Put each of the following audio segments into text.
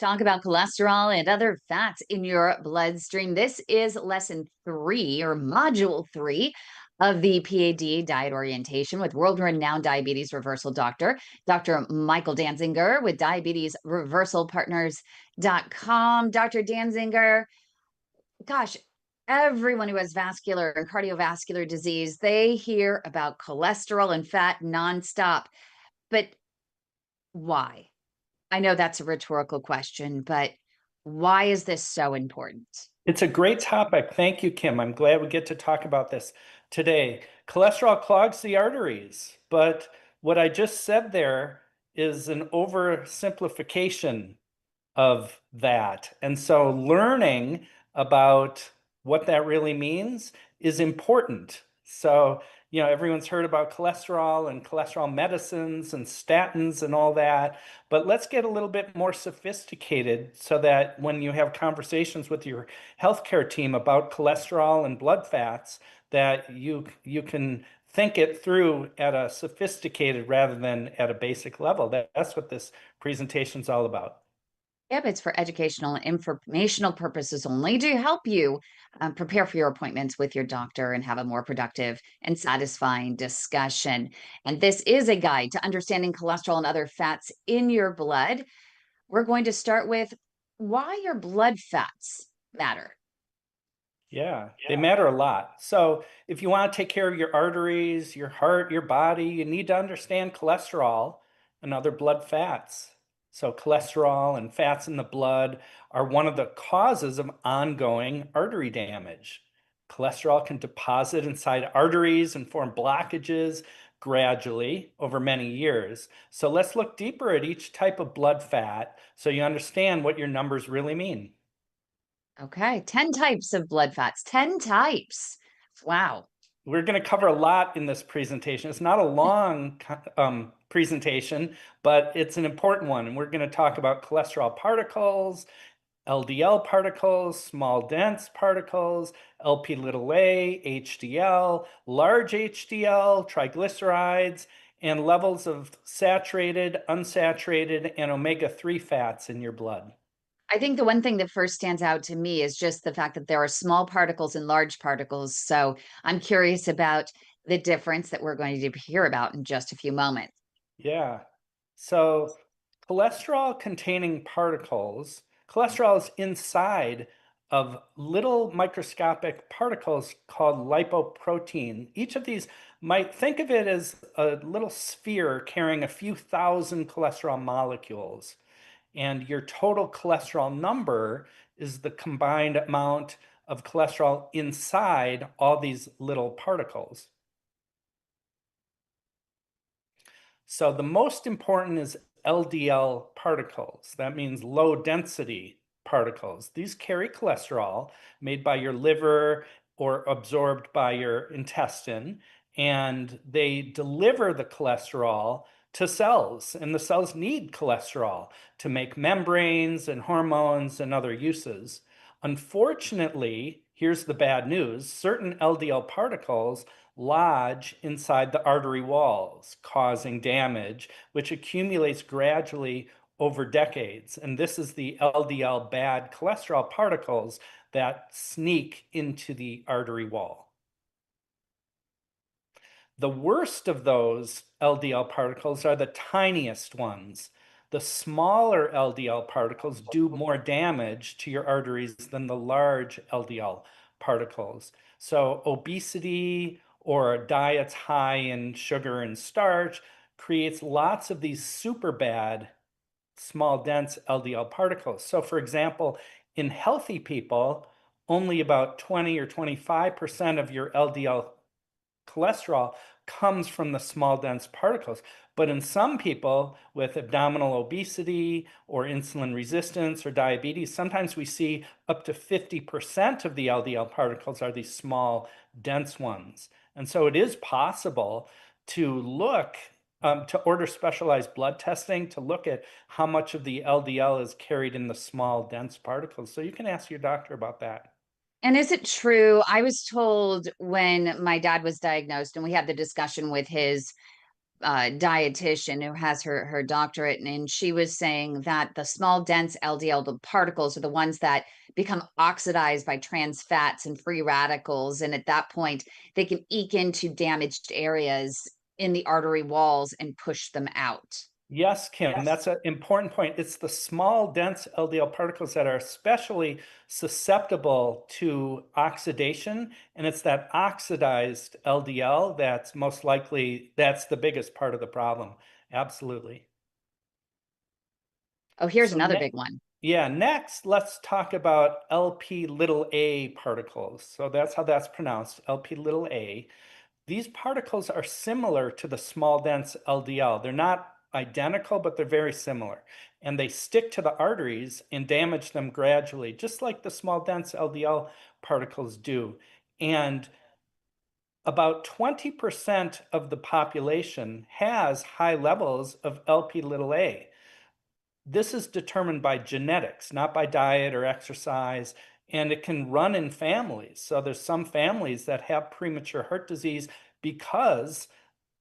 talk about cholesterol and other fats in your bloodstream. This is lesson 3 or module 3 of the PAD diet orientation with world renowned diabetes reversal doctor, Dr. Michael Dansinger with diabetesreversalpartners.com. Dr. Dansinger, gosh, everyone who has vascular and cardiovascular disease, they hear about cholesterol and fat nonstop. But why? I know that's a rhetorical question, but why is this so important? It's a great topic. Thank you, Kim. I'm glad we get to talk about this today. Cholesterol clogs the arteries, but what I just said there is an oversimplification of that. And so learning about what that really means is important. So, everyone's heard about cholesterol and cholesterol medicines and statins and all that, but let's get a little bit more sophisticated so that when you have conversations with your healthcare team about cholesterol and blood fats, that you can think it through at a sophisticated rather than at a basic level. That's what this presentation is all about. Yep, it's for educational and informational purposes only to help you prepare for your appointments with your doctor and have a more productive and satisfying discussion. And this is a guide to understanding cholesterol and other fats in your blood. We're going to start with why your blood fats matter. Yeah, they matter a lot. So if you want to take care of your arteries, your heart, your body, you need to understand cholesterol and other blood fats. So cholesterol and fats in the blood are one of the causes of ongoing artery damage. Cholesterol can deposit inside arteries and form blockages gradually over many years. So let's look deeper at each type of blood fat so you understand what your numbers really mean. Okay, 10 types of blood fats, 10 types. Wow. We're going to cover a lot in this presentation. It's not a long presentation, but it's an important one. And we're going to talk about cholesterol particles, LDL particles, small dense particles, LP little a, HDL, large HDL, triglycerides, and levels of saturated, unsaturated, and omega-3 fats in your blood. I think the one thing that first stands out to me is just the fact that there are small particles and large particles. So I'm curious about the difference that we're going to hear about in just a few moments. Yeah. So cholesterol containing particles, cholesterol is inside of little microscopic particles called lipoprotein. Each of these might think of it as a little sphere carrying a few thousand cholesterol molecules. And your total cholesterol number is the combined amount of cholesterol inside all these little particles. So the most important is LDL particles. That means low density particles. These carry cholesterol made by your liver or absorbed by your intestine, and they deliver the cholesterol to cells. And the cells need cholesterol to make membranes and hormones and other uses. Unfortunately, here's the bad news, certain LDL particles lodge inside the artery walls, causing damage, which accumulates gradually over decades. And this is the LDL bad cholesterol particles that sneak into the artery wall. The worst of those LDL particles are the tiniest ones. The smaller LDL particles do more damage to your arteries than the large LDL particles. So obesity or diets high in sugar and starch creates lots of these super bad small dense LDL particles. So for example, in healthy people, only about 20 or 25% of your LDL cholesterol comes from the small dense particles. But in some people with abdominal obesity or insulin resistance or diabetes, sometimes we see up to 50% of the LDL particles are these small dense ones. And so it is possible to look to order specialized blood testing to look at how much of the LDL is carried in the small dense particles. So you can ask your doctor about that. And is it true? I was told when my dad was diagnosed and we had the discussion with his dietitian who has her doctorate, and she was saying that the small dense LDL the particles are the ones that become oxidized by trans fats and free radicals, and at that point they can eke into damaged areas in the artery walls and push them out. Yes, Kim, Yes. that's an important point. It's the small, dense LDL particles that are especially susceptible to oxidation, and it's that oxidized LDL that's most likely, that's the biggest part of the problem. Absolutely. Oh, here's So another ne big one. Yeah, next, let's talk about LP little a particles. So that's how that's pronounced, LP little a. These particles are similar to the small dense LDL. They're not identical, but they're very similar. And they stick to the arteries and damage them gradually, just like the small dense LDL particles do. And about 20% of the population has high levels of LP little a. This is determined by genetics, not by diet or exercise, and it can run in families. So there's some families that have premature heart disease because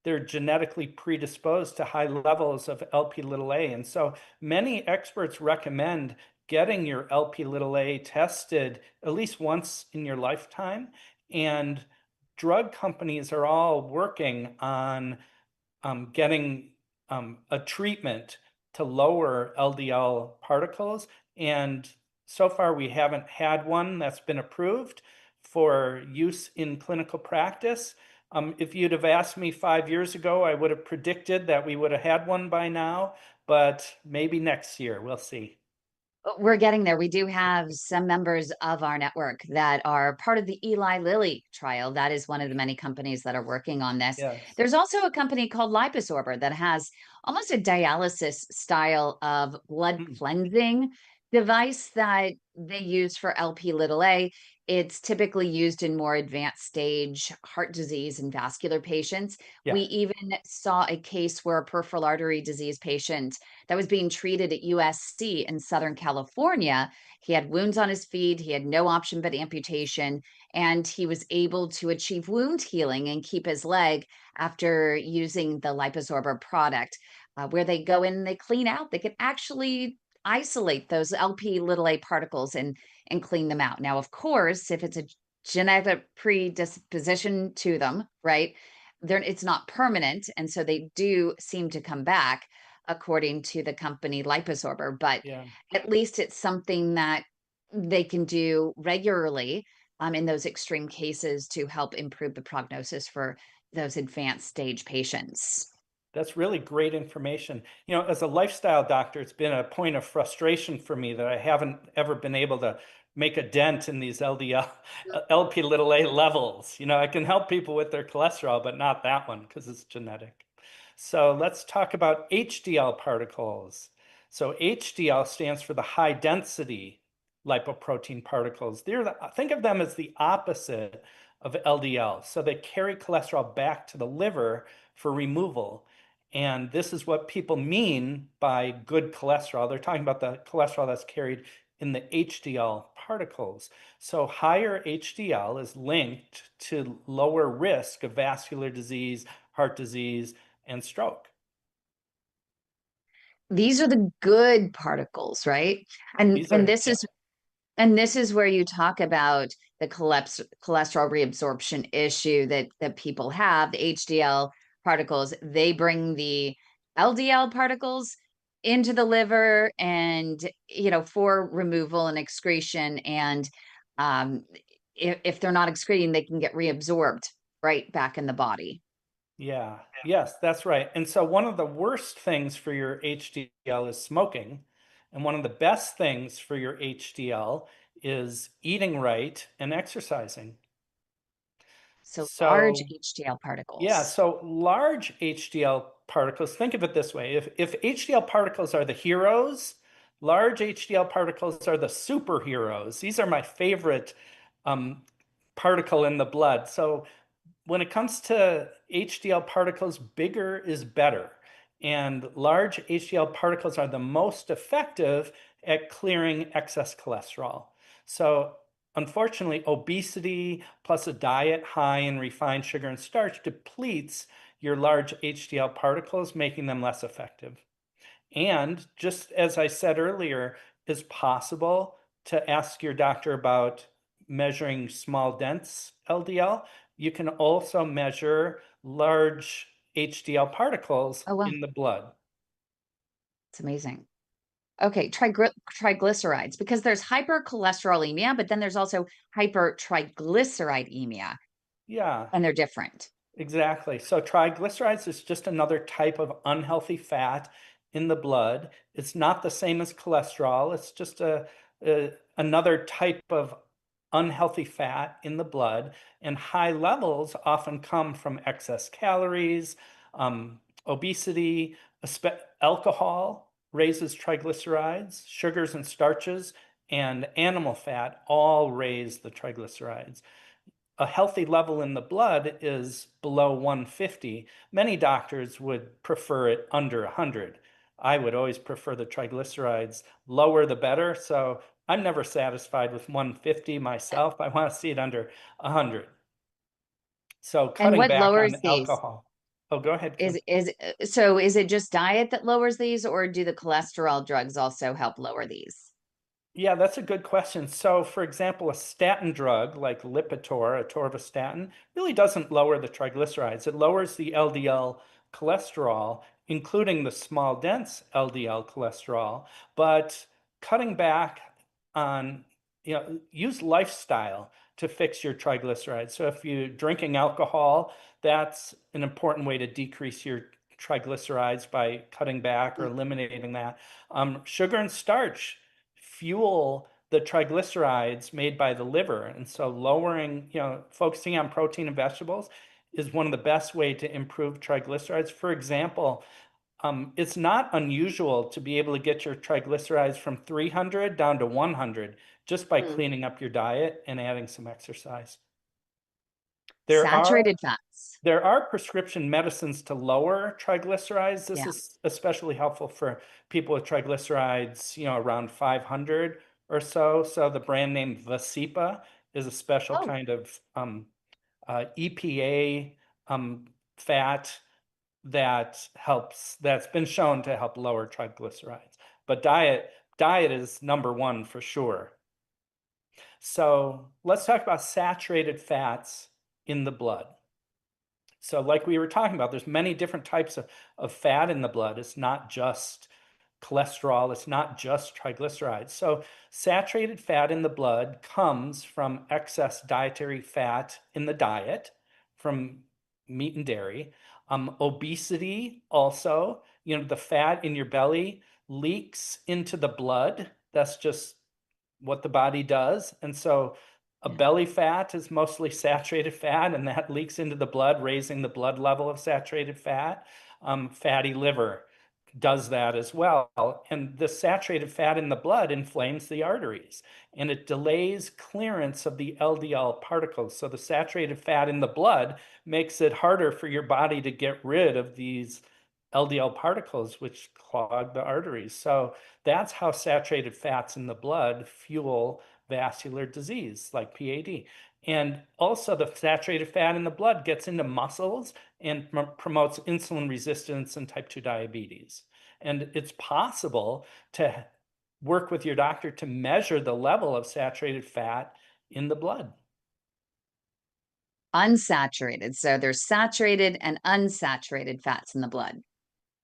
they're genetically predisposed to high levels of LP little a. And so many experts recommend getting your LP little a tested at least once in your lifetime. And drug companies are all working on getting a treatment to lower LDL particles. And so far, we haven't had one that's been approved for use in clinical practice. If you'd have asked me 5 years ago, I would have predicted that we would have had one by now, but maybe next year. We'll see. We're getting there. We do have some members of our network that are part of the Eli Lilly trial. That is one of the many companies that are working on this. Yes. There's also a company called Liposorber that has almost a dialysis style of blood Hmm. cleansing device that they use for LP little a. It's typically used in more advanced stage heart disease and vascular patients. We Yeah. even saw a case where a peripheral artery disease patient that was being treated at USC in Southern California. He had wounds on his feet. He had no option but amputation. And he was able to achieve wound healing and keep his leg after using the liposorber product, where they go in and they clean out. They can actually isolate those LP little a particles and clean them out. Now, of course, if it's a genetic predisposition to them, right? It's not permanent. And so they do seem to come back according to the company Liposorber, but Yeah. at least it's something that they can do regularly in those extreme cases to help improve the prognosis for those advanced stage patients. That's really great information. You know, as a lifestyle doctor, it's been a point of frustration for me that I haven't ever been able to make a dent in these LDL, LP little a levels. You know, I can help people with their cholesterol, but not that one because it's genetic. So let's talk about HDL particles. So HDL stands for the high density lipoprotein particles. Think of them as the opposite of LDL. So they carry cholesterol back to the liver for removal. And this is what people mean by good cholesterol. They're talking about the cholesterol that's carried in the HDL particles. So higher HDL is linked to lower risk of vascular disease, heart disease, and stroke. These are the good particles, right? And These and are, this yeah, is And this is where you talk about the cholesterol reabsorption issue that people have, the HDL particles. They bring the LDL particles into the liver and, for removal and excretion. And um, if they're not excreting, they can get reabsorbed right back in the body. yeah, yes, that's right. And so one of the worst things for your HDL is smoking. And one of the best things for your HDL is eating right and exercising. So large So HDL yeah, particles. so large HDL particles, think of it this way. If HDL particles are the heroes, large HDL particles are the superheroes. These are my favorite um, particle in the blood. So when it comes to HDL particles, bigger is better. And large HDL particles are the most effective at clearing excess cholesterol. So unfortunately, obesity plus a diet high in refined sugar and starch depletes your large HDL particles, making them less effective. And just as I said earlier, it's possible to ask your doctor about measuring small, dense LDL. You can also measure large HDL particles Oh, wow. in the blood. It's amazing. Okay, triglycerides, because there's hypercholesterolemia, but then there's also hypertriglyceridemia, Yeah. and they're different. Exactly. So triglycerides is just another type of unhealthy fat in the blood. It's not the same as cholesterol. It's just another type of unhealthy fat in the blood. And high levels often come from excess calories, obesity, alcohol raises triglycerides, sugars and starches, and animal fat all raise the triglycerides. A healthy level in the blood is below 150. Many doctors would prefer it under 100. I would always prefer the triglycerides lower the better. So I'm never satisfied with 150 myself. I want to see it under 100. So And cutting what back lowers on these? alcohol. Oh, go ahead, Kim. Is it just diet that lowers these, or do the cholesterol drugs also help lower these? Yeah, that's a good question. So, for example, a statin drug like Lipitor, atorvastatin, really doesn't lower the triglycerides. It lowers the LDL cholesterol, including the small, dense LDL cholesterol. But cutting back on, use lifestyle to fix your triglycerides. So, if you're drinking alcohol, that's an important way to decrease your triglycerides by cutting back or Mm. eliminating that. Sugar and starch fuel the triglycerides made by the liver. And so lowering, focusing on protein and vegetables is one of the best way to improve triglycerides. For example, it's not unusual to be able to get your triglycerides from 300 down to 100 just by Mm. cleaning up your diet and adding some exercise. There are Saturated fats. there are prescription medicines to lower triglycerides. This Yeah. is especially helpful for people with triglycerides, around 500 or so. So the brand name Vasipa is a special Oh, kind of EPA fat that's been shown to help lower triglycerides. But diet is number one for sure. So let's talk about saturated fats in the blood. So like we were talking about, there's many different types of fat in the blood. It's not just cholesterol, it's not just triglycerides. So saturated fat in the blood comes from excess dietary fat in the diet, from meat and dairy. Obesity also, the fat in your belly leaks into the blood. That's just what the body does. And so a yeah. belly fat is mostly saturated fat, and that leaks into the blood, raising the blood level of saturated fat. Fatty liver does that as well. And the saturated fat in the blood inflames the arteries and it delays clearance of the LDL particles. So the saturated fat in the blood makes it harder for your body to get rid of these LDL particles, which clog the arteries. So that's how saturated fats in the blood fuel vascular disease like PAD. And also, the saturated fat in the blood gets into muscles and promotes insulin resistance and type 2 diabetes. And it's possible to work with your doctor to measure the level of saturated fat in the blood. Unsaturated. So there's saturated and unsaturated fats in the blood.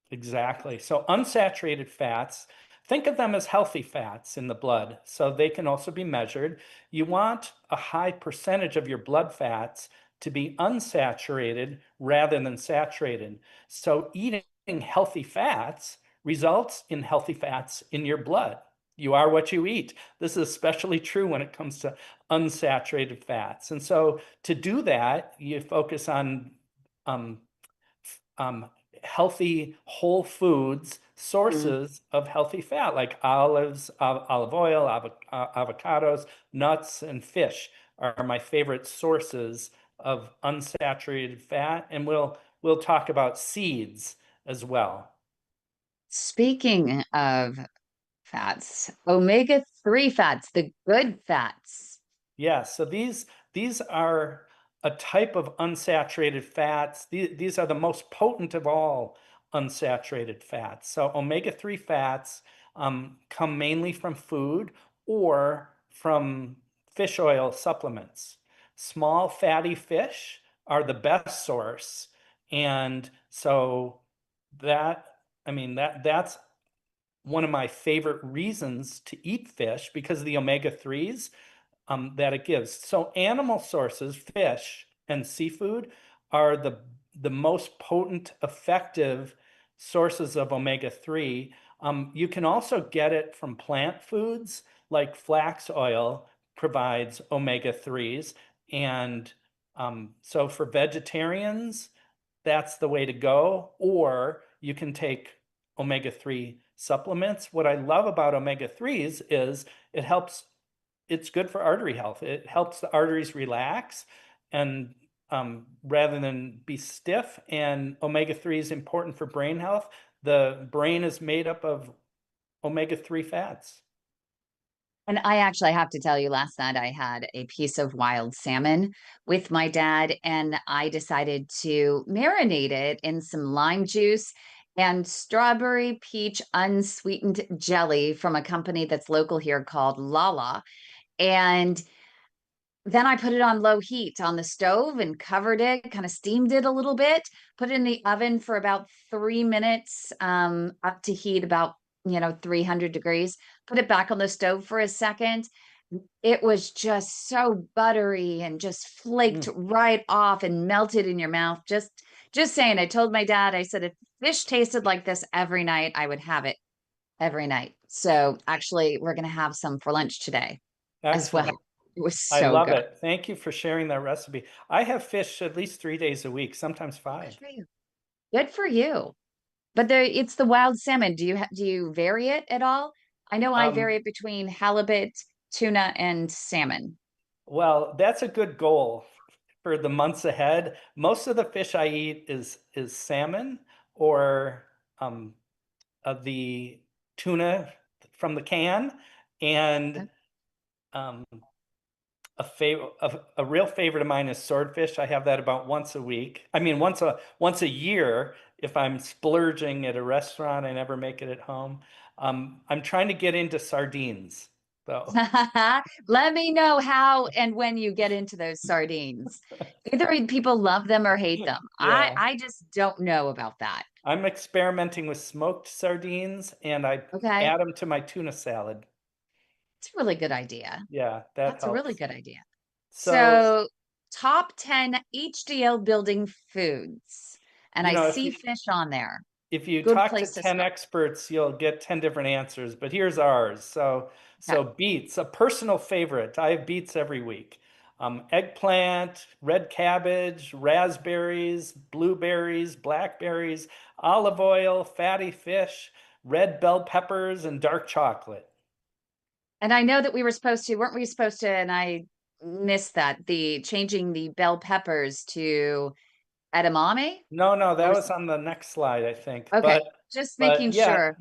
Exactly. So unsaturated fats, think of them as healthy fats in the blood. So they can also be measured. You want a high percentage of your blood fats to be unsaturated rather than saturated. So eating healthy fats results in healthy fats in your blood. You are what you eat. This is especially true when it comes to unsaturated fats. And so to do that, you focus on um, um, healthy whole foods Mm. sources of healthy fat like olives, olive oil, avocados, nuts, and fish are my favorite sources of unsaturated fat. And we'll talk about seeds as well. Speaking of fats, omega-3 fats, the good fats. Yeah, so these are a type of unsaturated fats. These are the most potent of all unsaturated fats. So omega-3 fats come mainly from food or from fish oil supplements. Small fatty fish are the best source. And so that, I mean, that's one of my favorite reasons to eat fish because of the omega-3s that it gives. So animal sources, fish and seafood, are the most potent, effective sources of omega-3. You can also get it from plant foods, like flax oil provides omega-3s. And so for vegetarians, that's the way to go. Or you can take omega-3 supplements. What I love about omega-3s is it helps, it's good for artery health. It helps the arteries relax and rather than be stiff. And omega-3 is important for brain health. The brain is made up of omega-3 fats. And I actually have to tell you, last night I had a piece of wild salmon with my dad, and I decided to marinate it in some lime juice and strawberry peach unsweetened jelly from a company that's local here called Lala. And then I put it on low heat on the stove and covered it, kind of steamed it a little bit, put it in the oven for about 3 minutes, up to heat about, 300 degrees, put it back on the stove for a second. It was just so buttery and just flaked Mm, right off and melted in your mouth. Just saying, I told my dad, I said, if fish tasted like this every night, I would have it every night. So actually, we're going to have some for lunch today as well. excellent. It was I so love good. it. Thank you for sharing that recipe. I have fish at least 3 days a week, sometimes Good 5. for you. Good for you. But it's the wild salmon. Do you vary it at all? I know I vary Um, it between halibut, tuna, and salmon. well, that's a good goal for the months ahead. Most of the fish I eat is salmon or the tuna from the can, and Okay. um, a real favorite of mine is swordfish. I have that about once a week. I mean, once a year. If I'm splurging at a restaurant, I never make it at home. I'm trying to get into sardines, though. Let me know how and when you get into those sardines. Either people love them or hate them. I Yeah, I just don't know about that. I'm experimenting with smoked sardines, and I Okay. add them to my tuna salad. It's a really good idea. Yeah, that That's a really helps. good idea. So, So, top 10 HDL building foods. And I if see you fish on there. if you Good talk to place to 10 start. experts, you'll get 10 different answers, but here's ours. So Okay. beets, a personal favorite. I have beets every week. Eggplant, red cabbage, raspberries, blueberries, blackberries, olive oil, fatty fish, red bell peppers, and dark chocolate. And I know that weren't we supposed to, and I missed that, the changing the bell peppers to edamame? No, no, We that were, was on the next slide, I think. okay, But just making but yeah, sure.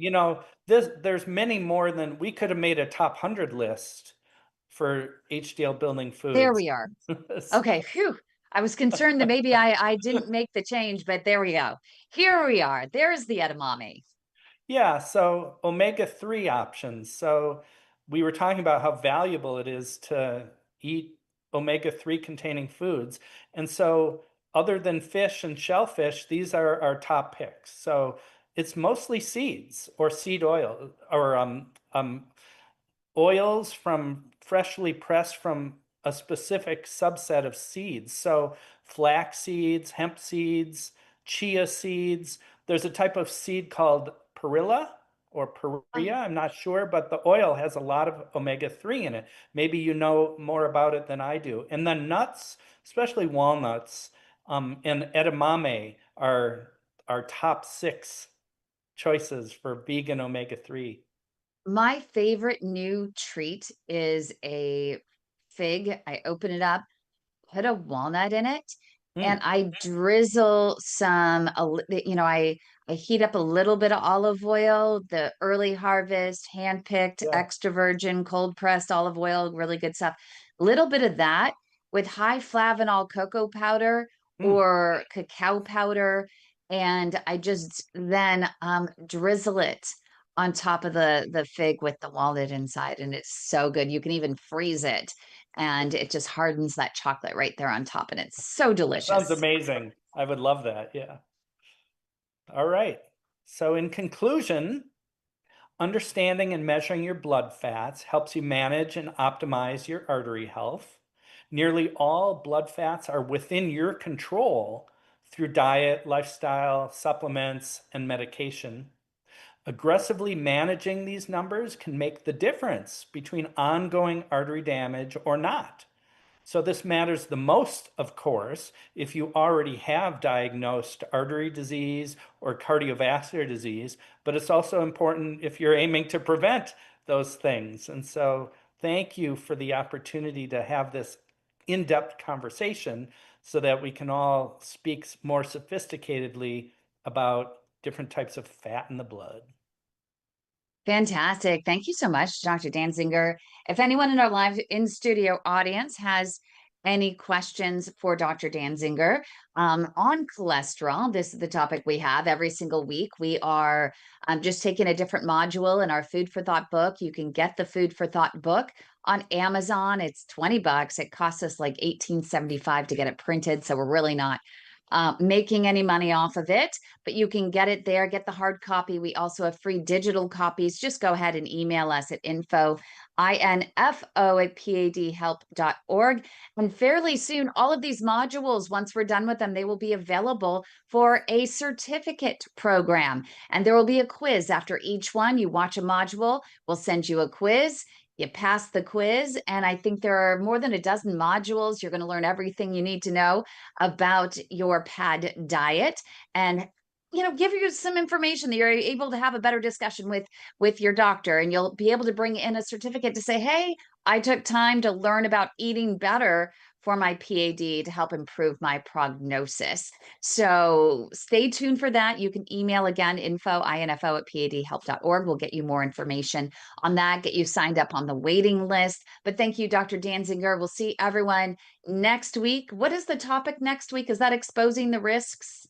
there's many more than we could have made a top 100 list for HDL building There foods. we are. Okay, phew. I was concerned that maybe I didn't make the change, but there we go. Here we are. There's the edamame. Yeah, so omega-3 options. So we were talking about how valuable it is to eat omega-3 containing foods. And so other than fish and shellfish, these are our top picks. So it's mostly seeds or seed oil or oils from freshly pressed from a specific subset of seeds. So flax seeds, hemp seeds, chia seeds. There's a type of seed called perilla or Oh, perea, I'm not sure, but the oil has a lot of omega-3 in it. Maybe you know more about it than I do. And then nuts, especially walnuts, and edamame are our top 6 choices for vegan omega-3. my favorite new treat is a fig. I open it up, put a walnut in it, and Mm, I drizzle some, I heat up a little bit of olive oil, the early harvest, hand-picked, yeah. extra virgin, cold pressed olive oil, really good stuff. Little bit of that. with high flavanol cocoa powder Mm. or cacao powder, and I just then drizzle it on top of the fig with the walnut inside, and it's so good. You can even freeze it, and it just hardens that chocolate right there on top, and it's so That sounds delicious. amazing. I would love that. Yeah. All right. So, in conclusion, understanding and measuring your blood fats helps you manage and optimize your artery health. Nearly all blood fats are within your control through diet, lifestyle, supplements, and medication. Aggressively managing these numbers can make the difference between ongoing artery damage or not. So this matters the most, of course, if you already have diagnosed artery disease or cardiovascular disease, but it's also important if you're aiming to prevent those things. And so thank you for the opportunity to have this in-depth conversation so that we can all speak more sophisticatedly about different types of fat in the blood. Fantastic. Thank you so much, Dr. Dansinger. If anyone in our live in studio audience has any questions for Dr. Dansinger on cholesterol, this is the topic we have every single week. We are just taking a different module in our Food for Thought book. You can get the Food for Thought book on Amazon. It's $20. It costs us like $18.75 to get it printed. So we're really not making any money off of it, but you can get it there, get the hard copy. We also have free digital copies. Just go ahead and email us at info@padhelp.org. And fairly soon, all of these modules, once we're done with them, they will be available for a certificate program. And there will be a quiz after each one. You watch a module, we'll send you a quiz. You pass the quiz, and I think there are more than a dozen modules. You're going to learn everything you need to know about your pad diet, and give you some information that you're able to have a better discussion with your doctor, and you'll be able to bring in a certificate to say, hey, I took time to learn about eating better for my PAD to help improve my prognosis. So stay tuned for that. You can email again, info@padhelp.org. We'll get you more information on that, get you signed up on the waiting list. But thank you, Dr. Dansinger. We'll see everyone next week. What is the topic next week? Is that exposing the risks?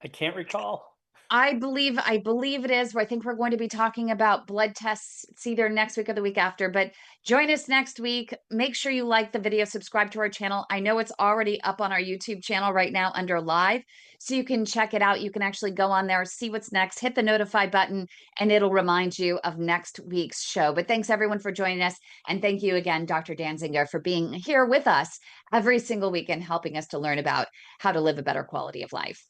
I can't recall. I believe it is. I think we're going to be talking about blood tests. It's either next week or the week after, but join us next week. Make sure you like the video, subscribe to our channel. I know it's already up on our YouTube channel right now under live, so you can check it out. You can actually go on there, see what's next, hit the notify button, and it'll remind you of next week's show. But thanks everyone for joining us. And thank you again, Dr. Dansinger, for being here with us every single week and helping us to learn about how to live a better quality of life.